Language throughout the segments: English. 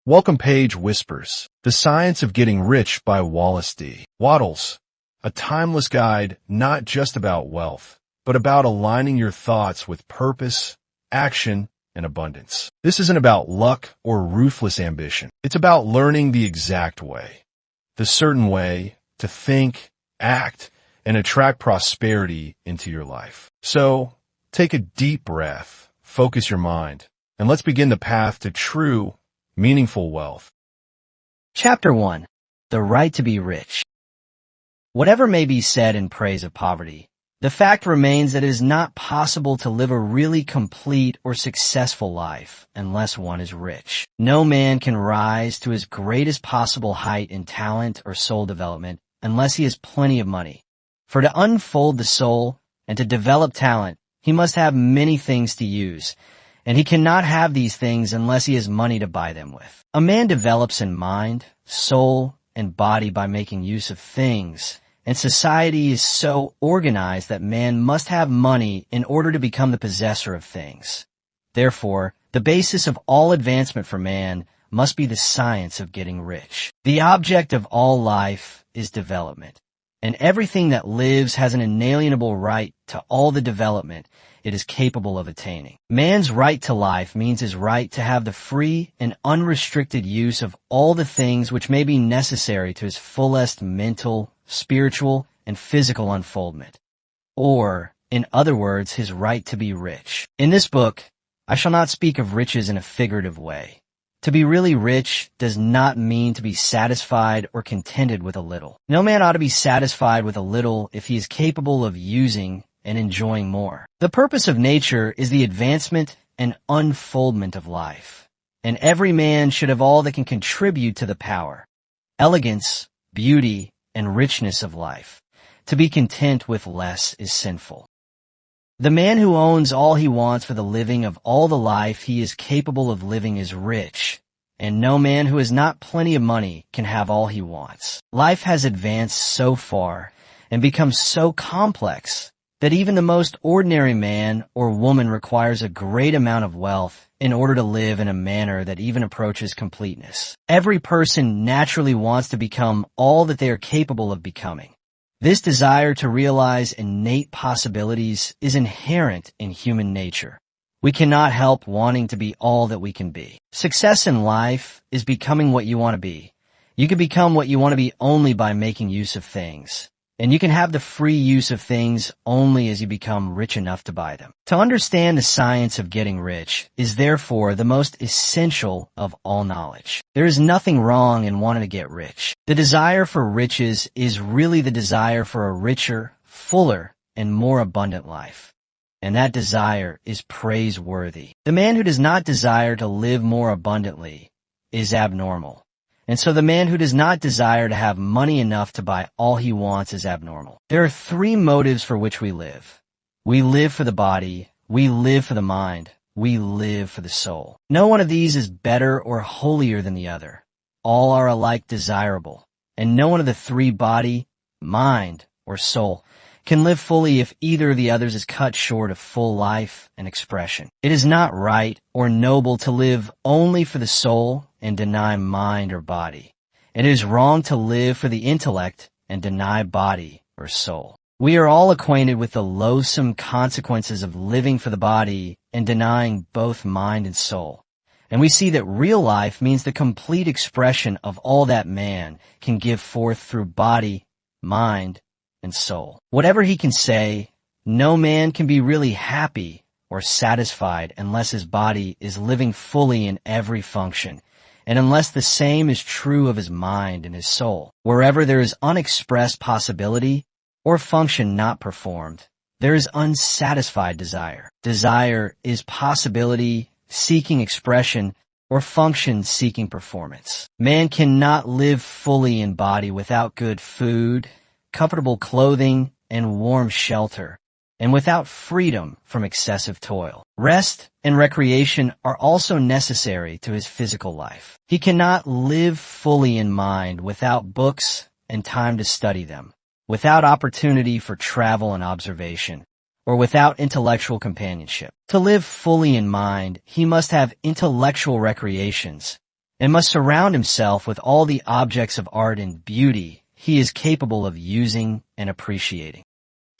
Welcome Page Whispers, The Science of Getting Rich by Wallace D. Wattles, a timeless guide not just about wealth, but about aligning your thoughts with purpose, action, and abundance. This isn't about luck or ruthless ambition. It's about learning the exact way, the certain way to think, act, and attract prosperity into your life. So, take a deep breath, focus your mind, and let's begin the path to true, meaningful wealth. Chapter 1. The Right to be Rich. Whatever may be said in praise of poverty, the fact remains that it is not possible to live a really complete or successful life unless one is rich. No man can rise to his greatest possible height in talent or soul development unless he has plenty of money. For to unfold the soul and to develop talent, he must have many things to use, and he cannot have these things unless he has money to buy them with. A man develops in mind, soul, and body by making use of things, and society is so organized that man must have money in order to become the possessor of things. Therefore, the basis of all advancement for man must be the science of getting rich. The object of all life is development, and everything that lives has an inalienable right to all the development it is capable of attaining. Man's right to life means his right to have the free and unrestricted use of all the things which may be necessary to his fullest mental, spiritual, and physical unfoldment. Or, in other words, his right to be rich. In this book, I shall not speak of riches in a figurative way. To be really rich does not mean to be satisfied or contented with a little. No man ought to be satisfied with a little if he is capable of using and enjoying more. The purpose of nature is the advancement and unfoldment of life, and every man should have all that can contribute to the power, elegance, beauty, and richness of life. To be content with less is sinful. The man who owns all he wants for the living of all the life he is capable of living is rich, and no man who has not plenty of money can have all he wants. Life has advanced so far and become so complex that even the most ordinary man or woman requires a great amount of wealth in order to live in a manner that even approaches completeness. Every person naturally wants to become all that they are capable of becoming. This desire to realize innate possibilities is inherent in human nature. We cannot help wanting to be all that we can be. Success in life is becoming what you want to be. You can become what you want to be only by making use of things. And you can have the free use of things only as you become rich enough to buy them. To understand the science of getting rich is therefore the most essential of all knowledge. There is nothing wrong in wanting to get rich. The desire for riches is really the desire for a richer, fuller, and more abundant life. And that desire is praiseworthy. The man who does not desire to live more abundantly is abnormal. And so the man who does not desire to have money enough to buy all he wants is abnormal. There are three motives for which we live. We live for the body, we live for the mind, we live for the soul. No one of these is better or holier than the other. All are alike desirable, and no one of the three, body, mind, or soul, can live fully if either of the others is cut short of full life and expression. It is not right or noble to live only for the soul and deny mind or body. It is wrong to live for the intellect and deny body or soul. We are all acquainted with the loathsome consequences of living for the body and denying both mind and soul. And we see that real life means the complete expression of all that man can give forth through body, mind, and soul. Whatever he can say, no man can be really happy or satisfied unless his body is living fully in every function, and unless the same is true of his mind and his soul. Wherever there is unexpressed possibility or function not performed, there is unsatisfied desire. Desire is possibility seeking expression or function seeking performance. Man cannot live fully in body without good food, comfortable clothing, and warm shelter, and without freedom from excessive toil. Rest and recreation are also necessary to his physical life. He cannot live fully in mind without books and time to study them, without opportunity for travel and observation, or without intellectual companionship. To live fully in mind, he must have intellectual recreations, and must surround himself with all the objects of art and beauty he is capable of using and appreciating.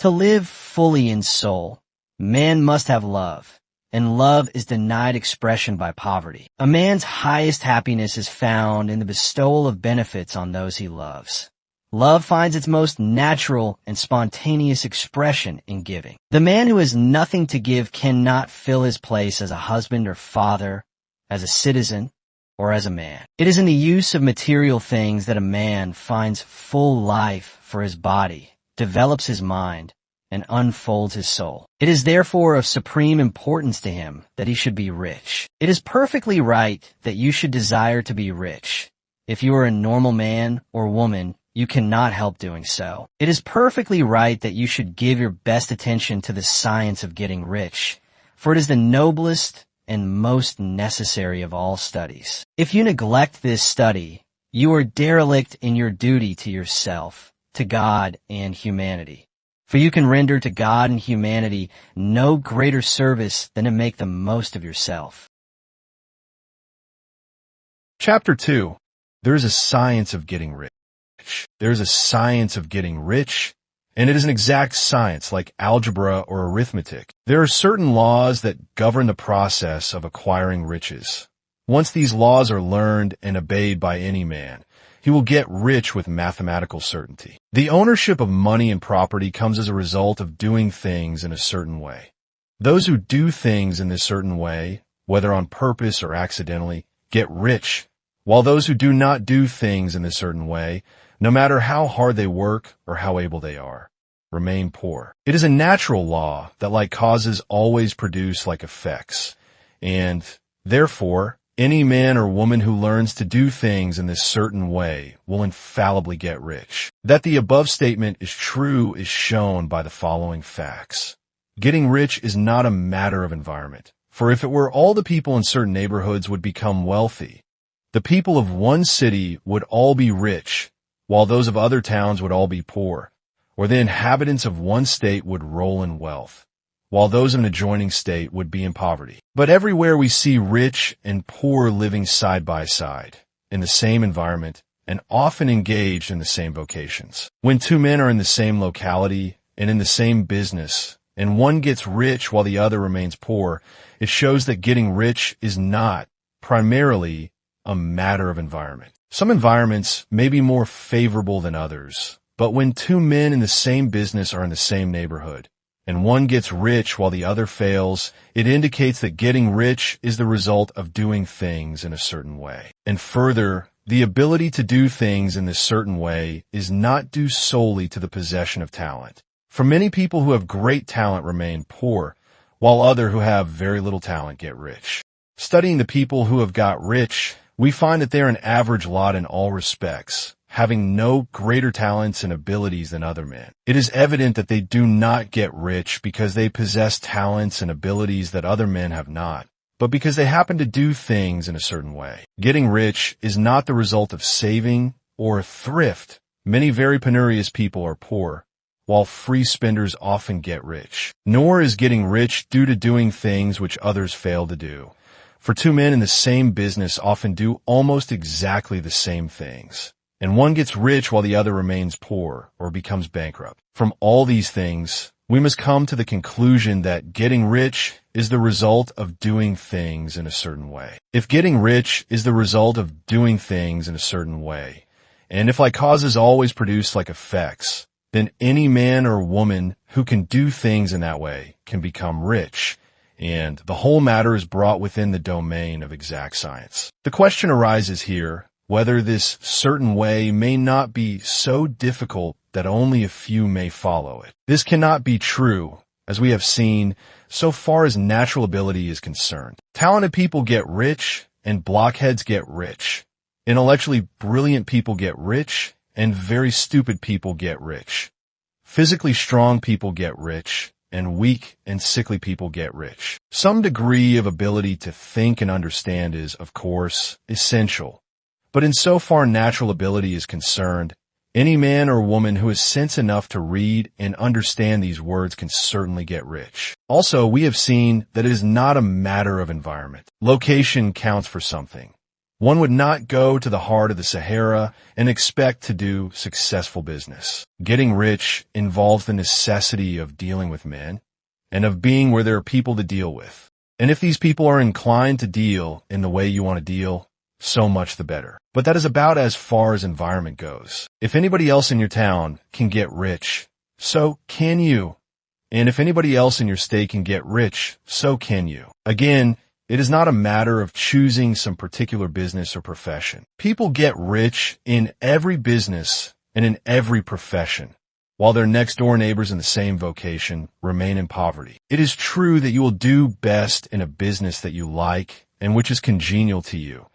To live fully in soul, man must have love, and love is denied expression by poverty. A man's highest happiness is found in the bestowal of benefits on those he loves. Love finds its most natural and spontaneous expression in giving. The man who has nothing to give cannot fill his place as a husband or father, as a citizen, or as a man. It is in the use of material things that a man finds full life for his body, develops his mind, and unfolds his soul. It is therefore of supreme importance to him that he should be rich. It is perfectly right that you should desire to be rich. If you are a normal man or woman, you cannot help doing so. It is perfectly right that you should give your best attention to the science of getting rich, for it is the noblest and most necessary of all studies. If you neglect this study, you are derelict in your duty to yourself, to God and humanity. For you can render to God and humanity no greater service than to make the most of yourself. Chapter 2. There is a science of getting rich. There is a science of getting rich, and it is an exact science like algebra or arithmetic. There are certain laws that govern the process of acquiring riches. Once these laws are learned and obeyed by any man, he will get rich with mathematical certainty. The ownership of money and property comes as a result of doing things in a certain way. Those who do things in this certain way, whether on purpose or accidentally, get rich, while those who do not do things in this certain way, no matter how hard they work or how able they are, remain poor. It is a natural law that like causes always produce like effects, and therefore, any man or woman who learns to do things in this certain way will infallibly get rich. That the above statement is true is shown by the following facts. Getting rich is not a matter of environment, for if it were, all the people in certain neighborhoods would become wealthy. The people of one city would all be rich, while those of other towns would all be poor, or the inhabitants of one state would roll in wealth, while those of an adjoining state would be in poverty. But everywhere we see rich and poor living side by side, in the same environment, and often engaged in the same vocations. When two men are in the same locality and in the same business, and one gets rich while the other remains poor, it shows that getting rich is not primarily a matter of environment. Some environments may be more favorable than others, but when two men in the same business are in the same neighborhood, and one gets rich while the other fails, it indicates that getting rich is the result of doing things in a certain way. And further, the ability to do things in this certain way is not due solely to the possession of talent. For many people who have great talent remain poor, while others who have very little talent get rich. Studying the people who have got rich, we find that they are an average lot in all respects, having no greater talents and abilities than other men. It is evident that they do not get rich because they possess talents and abilities that other men have not, but because they happen to do things in a certain way. Getting rich is not the result of saving or thrift. Many very penurious people are poor, while free spenders often get rich. Nor is getting rich due to doing things which others fail to do. For two men in the same business often do almost exactly the same things, and one gets rich while the other remains poor or becomes bankrupt. From all these things, we must come to the conclusion that getting rich is the result of doing things in a certain way. If getting rich is the result of doing things in a certain way, and if like causes always produce like effects, then any man or woman who can do things in that way can become rich, and the whole matter is brought within the domain of exact science. The question arises here whether this certain way may not be so difficult that only a few may follow it. This cannot be true, as we have seen, so far as natural ability is concerned. Talented people get rich, and blockheads get rich. Intellectually brilliant people get rich, and very stupid people get rich. Physically strong people get rich, and weak and sickly people get rich. Some degree of ability to think and understand is, of course, essential. But insofar natural ability is concerned, any man or woman who has sense enough to read and understand these words can certainly get rich. Also, we have seen that it is not a matter of environment. Location counts for something. One would not go to the heart of the Sahara and expect to do successful business. Getting rich involves the necessity of dealing with men and of being where there are people to deal with. And if these people are inclined to deal in the way you want to deal, so much the better. But that is about as far as environment goes. If anybody else in your town can get rich, so can you. And if anybody else in your state can get rich, so can you. Again, it is not a matter of choosing some particular business or profession. People get rich in every business and in every profession, while their next-door neighbors in the same vocation remain in poverty. It is true that you will do best in a business that you like and which is congenial to you.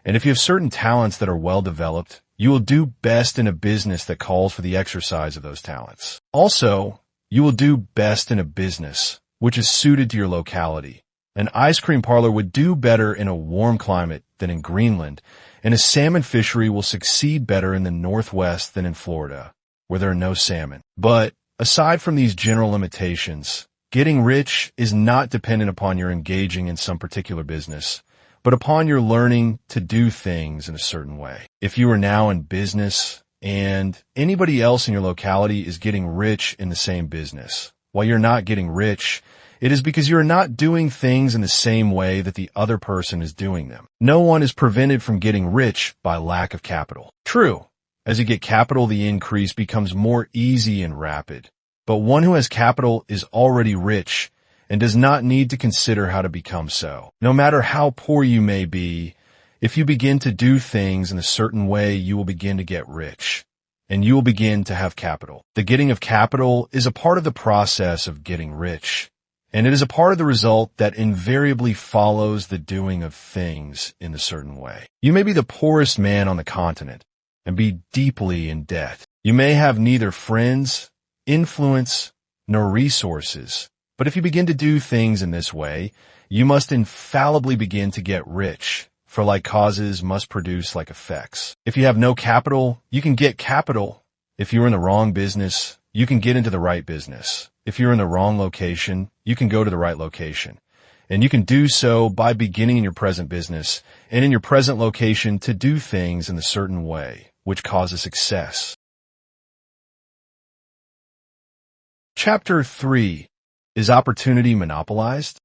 And if you have certain talents that are well-developed, you will do best in a business that calls for the exercise of those talents. Also, you will do best in a business which is suited to your locality. An ice cream parlor would do better in a warm climate than in Greenland, and a salmon fishery will succeed better in the Northwest than in Florida, where there are no salmon. But aside from these general limitations, getting rich is not dependent upon your engaging in some particular business, but upon your learning to do things in a certain way. If you are now in business and anybody else in your locality is getting rich in the same business, while you're not getting rich, it is because you are not doing things in the same way that the other person is doing them. No one is prevented from getting rich by lack of capital. True, as you get capital, the increase becomes more easy and rapid. But one who has capital is already rich and does not need to consider how to become so. No matter how poor you may be, if you begin to do things in a certain way, you will begin to get rich, and you will begin to have capital. The getting of capital is a part of the process of getting rich, and it is a part of the result that invariably follows the doing of things in a certain way. You may be the poorest man on the continent and be deeply in debt. You may have neither friends, influence, nor resources. But if you begin to do things in this way, you must infallibly begin to get rich, for like causes must produce like effects. If you have no capital, you can get capital. If you're in the wrong business, you can get into the right business. If you're in the wrong location, you can go to the right location. And you can do so by beginning in your present business and in your present location to do things in a certain way, which causes success. Chapter 3. Is opportunity monopolized?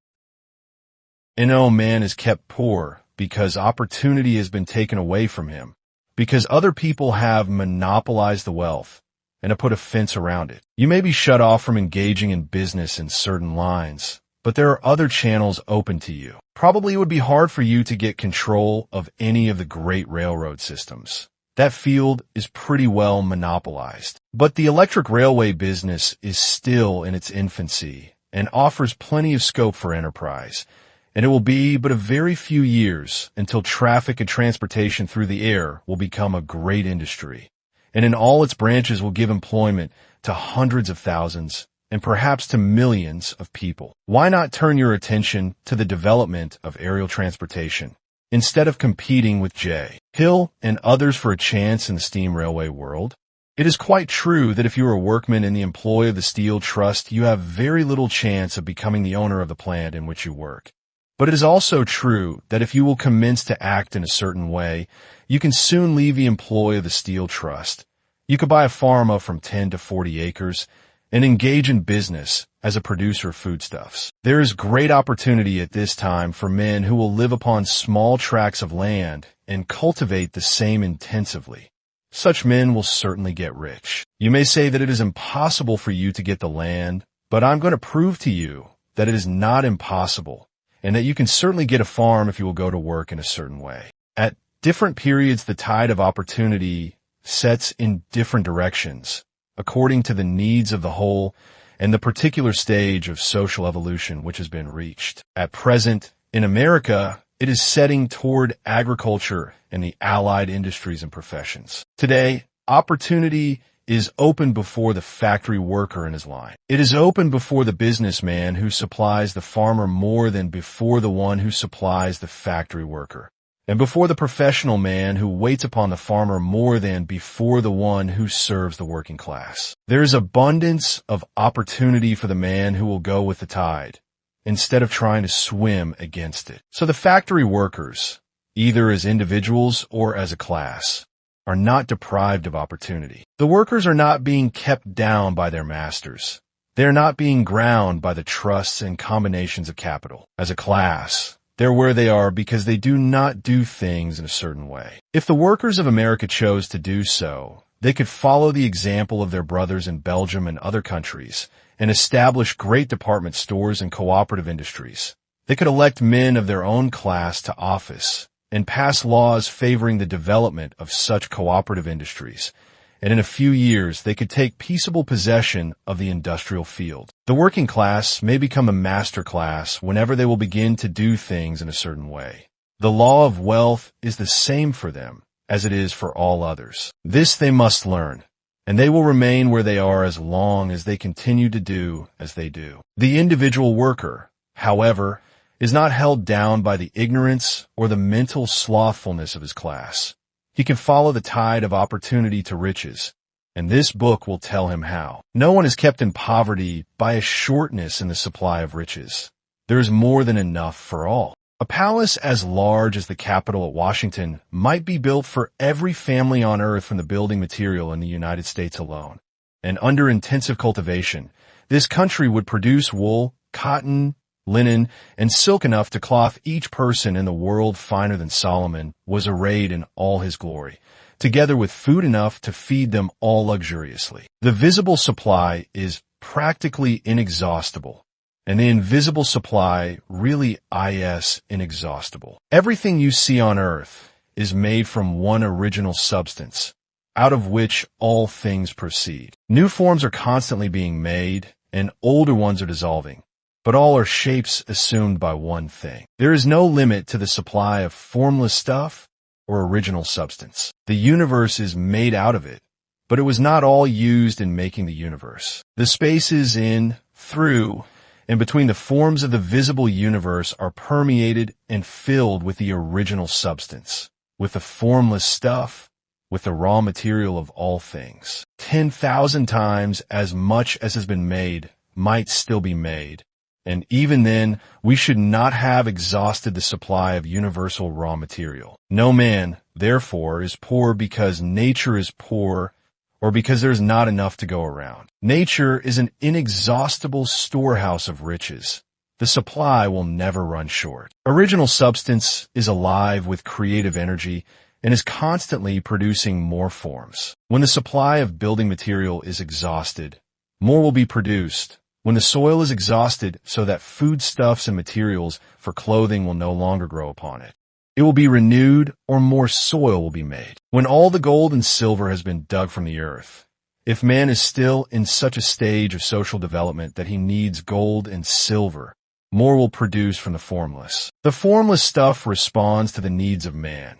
No man is kept poor because opportunity has been taken away from him, because other people have monopolized the wealth and have put a fence around it. You may be shut off from engaging in business in certain lines, but there are other channels open to you. Probably it would be hard for you to get control of any of the great railroad systems. That field is pretty well monopolized. But the electric railway business is still in its infancy and offers plenty of scope for enterprise, and it will be but a very few years until traffic and transportation through the air will become a great industry, and in all its branches will give employment to hundreds of thousands and perhaps to millions of people. Why not turn your attention to the development of aerial transportation instead of competing with J. Hill and others for a chance in the steam railway world? It is quite true that if you are a workman in the employ of the Steel Trust, you have very little chance of becoming the owner of the plant in which you work. But it is also true that if you will commence to act in a certain way, you can soon leave the employ of the Steel Trust. You could buy a farm of from 10 to 40 acres and engage in business as a producer of foodstuffs. There is great opportunity at this time for men who will live upon small tracts of land and cultivate the same intensively. Such men will certainly get rich. You may say that it is impossible for you to get the land, but I'm going to prove to you that it is not impossible, and that you can certainly get a farm if you will go to work in a certain way. At different periods, the tide of opportunity sets in different directions, according to the needs of the whole and the particular stage of social evolution which has been reached. At present, in America, it is setting toward agriculture and the allied industries and professions. Today, opportunity is open before the factory worker in his line. It is open before the businessman who supplies the farmer more than before the one who supplies the factory worker, and before the professional man who waits upon the farmer more than before the one who serves the working class. There is abundance of opportunity for the man who will go with the tide, instead of trying to swim against it. So the factory workers, either as individuals or as a class, are not deprived of opportunity. The workers are not being kept down by their masters. They are not being ground by the trusts and combinations of capital. As a class, they're where they are because they do not do things in a certain way. If the workers of America chose to do so, they could follow the example of their brothers in Belgium and other countries and establish great department stores and cooperative industries. They could elect men of their own class to office and pass laws favoring the development of such cooperative industries, and in a few years they could take peaceable possession of the industrial field. The working class may become a master class whenever they will begin to do things in a certain way. The law of wealth is the same for them as it is for all others. This they must learn, and they will remain where they are as long as they continue to do as they do. The individual worker, however, is not held down by the ignorance or the mental slothfulness of his class. He can follow the tide of opportunity to riches, and this book will tell him how. No one is kept in poverty by a shortness in the supply of riches. There is more than enough for all. A palace as large as the Capitol at Washington might be built for every family on earth from the building material in the United States alone. And under intensive cultivation, this country would produce wool, cotton, linen, and silk enough to cloth each person in the world finer than Solomon was arrayed in all his glory, together with food enough to feed them all luxuriously. The visible supply is practically inexhaustible, and the invisible supply really is inexhaustible. Everything you see on earth is made from one original substance, out of which all things proceed. New forms are constantly being made, and older ones are dissolving, but all are shapes assumed by one thing. There is no limit to the supply of formless stuff or original substance. The universe is made out of it, but it was not all used in making the universe. The spaces in, through, and between the forms of the visible universe are permeated and filled with the original substance, with the formless stuff, with the raw material of all things. 10,000 times as much as has been made might still be made, and even then, we should not have exhausted the supply of universal raw material. No man, therefore, is poor because nature is poor or because there is not enough to go around. Nature is an inexhaustible storehouse of riches. The supply will never run short. Original substance is alive with creative energy and is constantly producing more forms. When the supply of building material is exhausted, more will be produced. When the soil is exhausted so that foodstuffs and materials for clothing will no longer grow upon it, it will be renewed or more soil will be made. When all the gold and silver has been dug from the earth, if man is still in such a stage of social development that he needs gold and silver, more will produce from the formless. The formless stuff responds to the needs of man.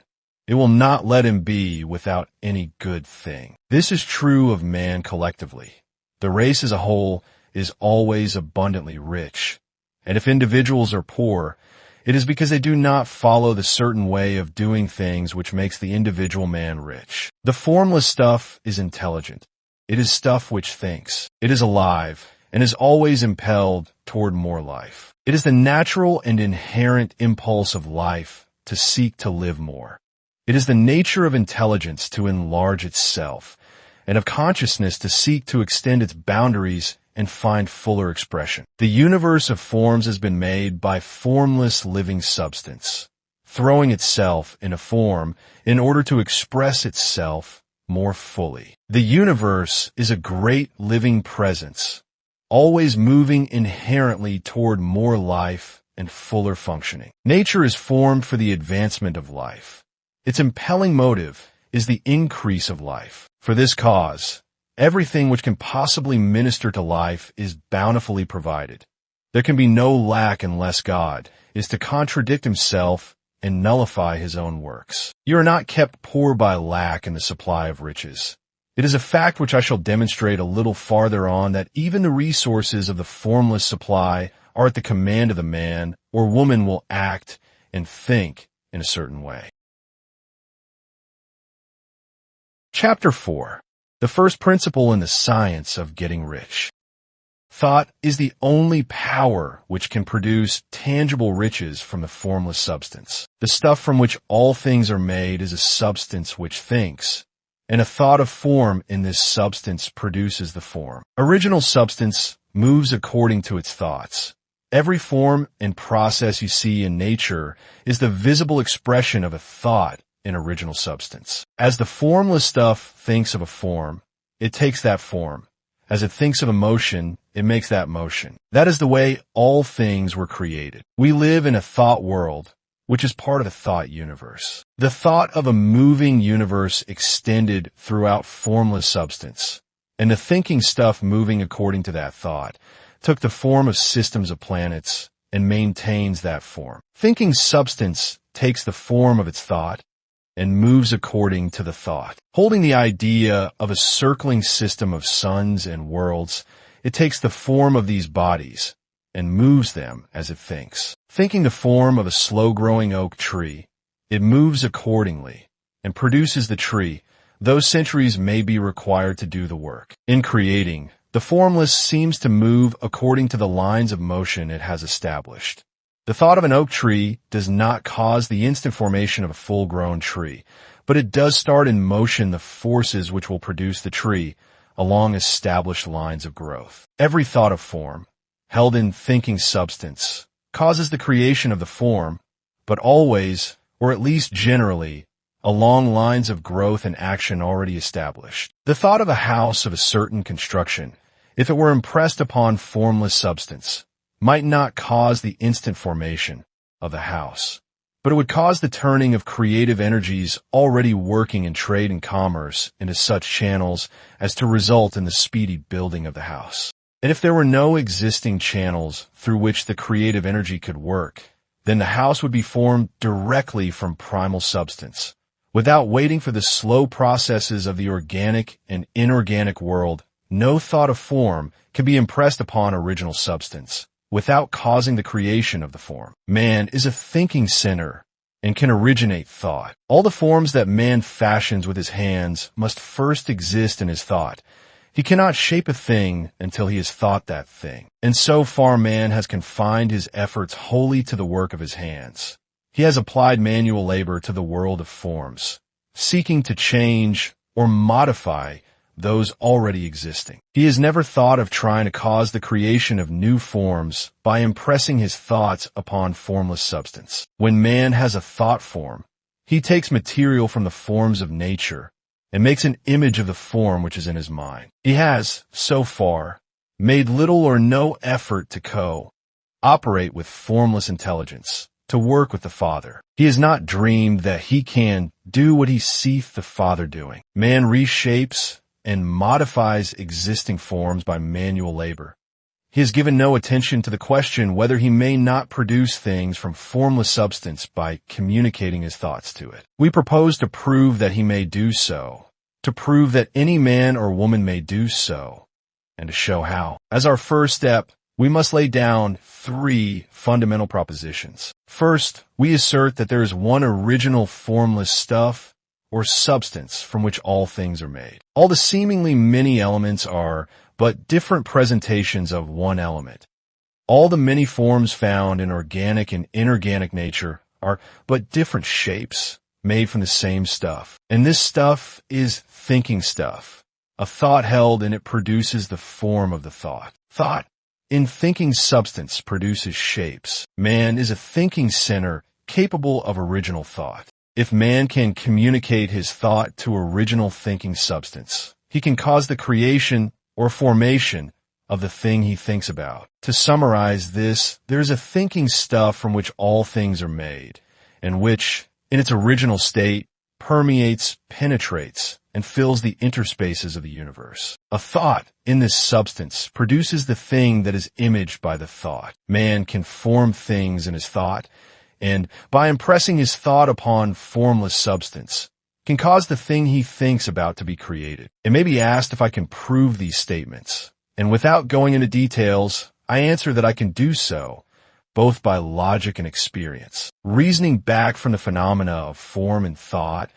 It will not let him be without any good thing. This is true of man collectively. The race as a whole is always abundantly rich, and if individuals are poor, it is because they do not follow the certain way of doing things which makes the individual man rich. The formless stuff is intelligent. It is stuff which thinks. It is alive and is always impelled toward more life. It is the natural and inherent impulse of life to seek to live more. It is the nature of intelligence to enlarge itself, and of consciousness to seek to extend its boundaries and find fuller expression. The universe of forms has been made by formless living substance, throwing itself in a form in order to express itself more fully. The universe is a great living presence, always moving inherently toward more life and fuller functioning. Nature is formed for the advancement of life. Its impelling motive is the increase of life. For this cause, everything which can possibly minister to life is bountifully provided. There can be no lack unless God is to contradict himself and nullify his own works. You are not kept poor by lack in the supply of riches. It is a fact which I shall demonstrate a little farther on that even the resources of the formless supply are at the command of the man or woman will act and think in a certain way. Chapter 4. The first principle in the science of getting rich. Thought is the only power which can produce tangible riches from the formless substance. The stuff from which all things are made is a substance which thinks, and a thought of form in this substance produces the form. Original substance moves according to its thoughts. Every form and process you see in nature is the visible expression of a thought in original substance. As the formless stuff thinks of a form, it takes that form. As it thinks of a motion, it makes that motion. That is the way all things were created. We live in a thought world, which is part of the thought universe. The thought of a moving universe extended throughout formless substance, and the thinking stuff moving according to that thought took the form of systems of planets and maintains that form. Thinking substance takes the form of its thought and moves according to the thought. Holding the idea of a circling system of suns and worlds, it takes the form of these bodies and moves them as it thinks. Thinking the form of a slow-growing oak tree, it moves accordingly and produces the tree, though centuries may be required to do the work. In creating, the formless seems to move according to the lines of motion it has established. The thought of an oak tree does not cause the instant formation of a full-grown tree, but it does start in motion the forces which will produce the tree along established lines of growth. Every thought of form, held in thinking substance, causes the creation of the form, but always, or at least generally, along lines of growth and action already established. The thought of a house of a certain construction, if it were impressed upon formless substance, might not cause the instant formation of the house, but it would cause the turning of creative energies already working in trade and commerce into such channels as to result in the speedy building of the house. And if there were no existing channels through which the creative energy could work, then the house would be formed directly from primal substance, without waiting for the slow processes of the organic and inorganic world. No thought of form can be impressed upon original substance without causing the creation of the form. Man is a thinking center and can originate thought. All the forms that man fashions with his hands must first exist in his thought. He cannot shape a thing until he has thought that thing. And so far man has confined his efforts wholly to the work of his hands. He has applied manual labor to the world of forms, seeking to change or modify those already existing. He has never thought of trying to cause the creation of new forms by impressing his thoughts upon formless substance. When man has a thought form, he takes material from the forms of nature and makes an image of the form which is in his mind. He has, so far, made little or no effort to co-operate with formless intelligence, to work with the Father. He has not dreamed that he can do what he seeth the Father doing. Man reshapes and modifies existing forms by manual labor. He has given no attention to the question whether he may not produce things from formless substance by communicating his thoughts to it. We propose to prove that he may do so, to prove that any man or woman may do so, and to show how. As our first step, we must lay down 3 fundamental propositions. First, we assert that there is one original formless stuff or substance from which all things are made. All the seemingly many elements are but different presentations of one element. All the many forms found in organic and inorganic nature are but different shapes made from the same stuff. And this stuff is thinking stuff. A thought held in it produces the form of the thought. Thought in thinking substance produces shapes. Man is a thinking center capable of original thought. If man can communicate his thought to original thinking substance, he can cause the creation or formation of the thing he thinks about. To summarize this, there is a thinking stuff from which all things are made, and which, in its original state, permeates, penetrates, and fills the interspaces of the universe. A thought in this substance produces the thing that is imaged by the thought. Man can form things in his thought, and by impressing his thought upon formless substance, can cause the thing he thinks about to be created. It may be asked if I can prove these statements, and without going into details, I answer that I can do so, both by logic and experience. Reasoning back from the phenomena of form and thought,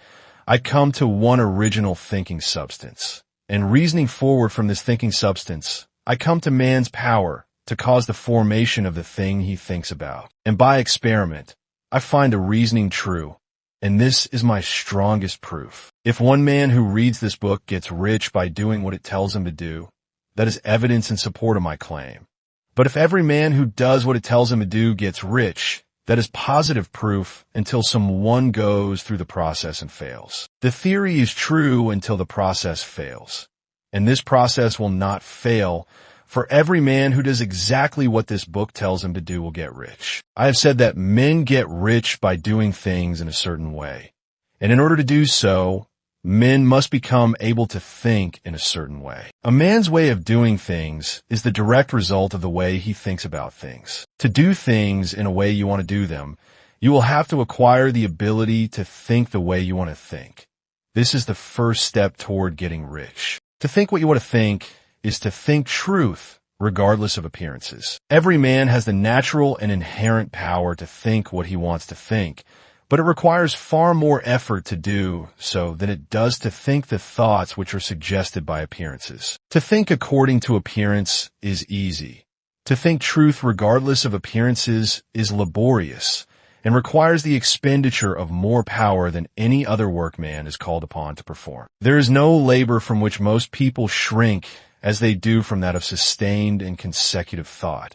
I come to one original thinking substance, and reasoning forward from this thinking substance, I come to man's power to cause the formation of the thing he thinks about. And by experiment, I find the reasoning true. And this is my strongest proof. If one man who reads this book gets rich by doing what it tells him to do, that is evidence in support of my claim. But if every man who does what it tells him to do gets rich, that is positive proof until someone goes through the process and fails. The theory is true until the process fails. And this process will not fail, for every man who does exactly what this book tells him to do will get rich. I have said that men get rich by doing things in a certain way. And in order to do so, men must become able to think in a certain way. A man's way of doing things is the direct result of the way he thinks about things. To do things in a way you want to do them, you will have to acquire the ability to think the way you want to think. This is the first step toward getting rich. To think what you want to think is to think truth, regardless of appearances. Every man has the natural and inherent power to think what he wants to think, but it requires far more effort to do so than it does to think the thoughts which are suggested by appearances. To think according to appearance is easy. To think truth regardless of appearances is laborious and requires the expenditure of more power than any other work man is called upon to perform. There is no labor from which most people shrink as they do from that of sustained and consecutive thought.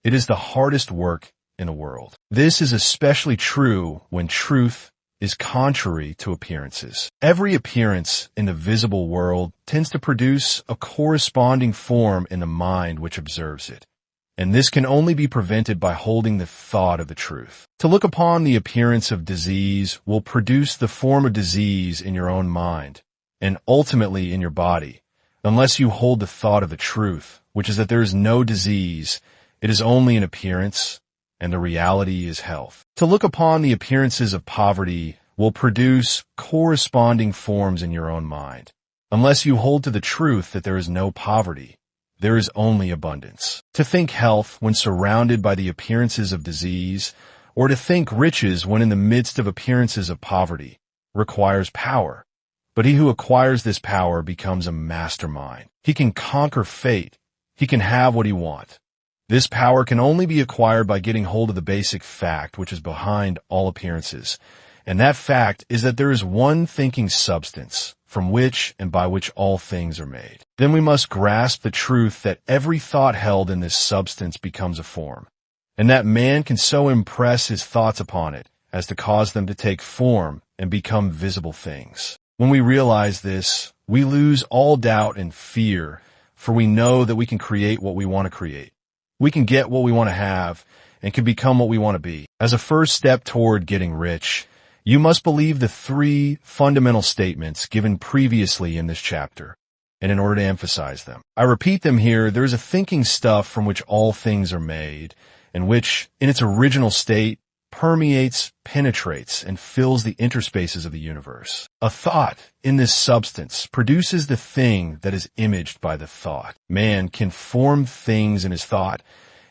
It is the hardest work in the world. This is especially true when truth is contrary to appearances. Every appearance in the visible world tends to produce a corresponding form in the mind which observes it. And this can only be prevented by holding the thought of the truth. To look upon the appearance of disease will produce the form of disease in your own mind, and ultimately in your body, unless you hold the thought of the truth, which is that there is no disease, it is only an appearance, and the reality is health. To look upon the appearances of poverty will produce corresponding forms in your own mind, unless you hold to the truth that there is no poverty. There is only abundance. To think health when surrounded by the appearances of disease, or to think riches when in the midst of appearances of poverty, requires power. But he who acquires this power becomes a mastermind. He can conquer fate. He can have what he wants. This power can only be acquired by getting hold of the basic fact which is behind all appearances. And that fact is that there is one thinking substance, from which and by which all things are made. Then we must grasp the truth that every thought held in this substance becomes a form, and that man can so impress his thoughts upon it as to cause them to take form and become visible things. When we realize this, we lose all doubt and fear, for we know that we can create what we want to create. We can get what we want to have and can become what we want to be. As a first step toward getting rich, you must believe the three fundamental statements given previously in this chapter, and in order to emphasize them, I repeat them here. There is a thinking stuff from which all things are made, and which, in its original state, permeates, penetrates, and fills the interspaces of the universe. A thought in this substance produces the thing that is imaged by the thought. Man can form things in his thought,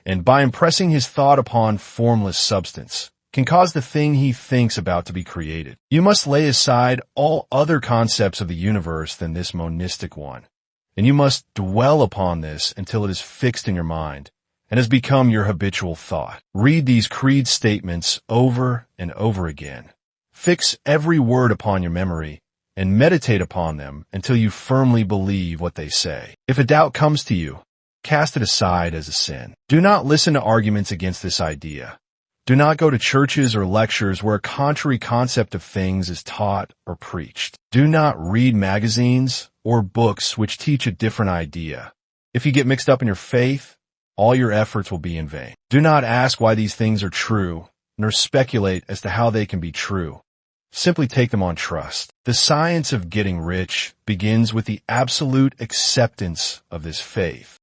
and by impressing his thought upon formless substance, can cause the thing he thinks about to be created. You must lay aside all other concepts of the universe than this monistic one, and you must dwell upon this until it is fixed in your mind and has become your habitual thought. Read these creed statements over and over again. Fix every word upon your memory and meditate upon them until you firmly believe what they say. If a doubt comes to you, cast it aside as a sin. Do not listen to arguments against this idea. Do not go to churches or lectures where a contrary concept of things is taught or preached. Do not read magazines or books which teach a different idea. If you get mixed up in your faith, all your efforts will be in vain. Do not ask why these things are true, nor speculate as to how they can be true. Simply take them on trust. The science of getting rich begins with the absolute acceptance of this faith.